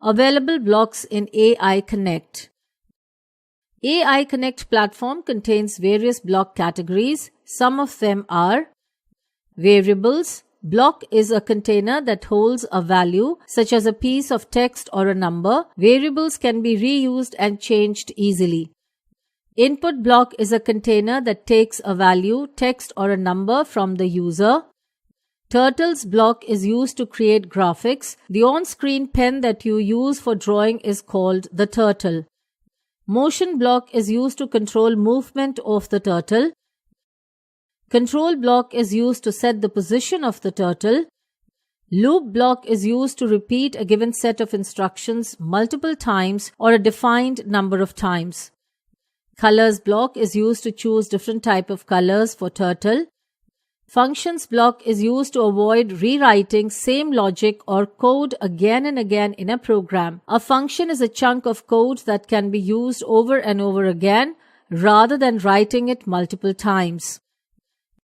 Available blocks in AI Connect. AI Connect platform contains various block categories. Some of them are variables. Block is a container that holds a value, such as a piece of text or a number. Variables can be reused and changed easily. Input block is a container that takes a value, text or a number from the user. Turtles block is used to create graphics. The on-screen pen that you use for drawing is called the turtle. Motion block is used to control movement of the turtle. Control block is used to set the position of the turtle. Loop block is used to repeat a given set of instructions multiple times or a defined number of times. Colors block is used to choose different type of colors for turtle. Functions block is used to avoid rewriting same logic or code again and again in a program. A function is a chunk of code that can be used over and over again rather than writing it multiple times.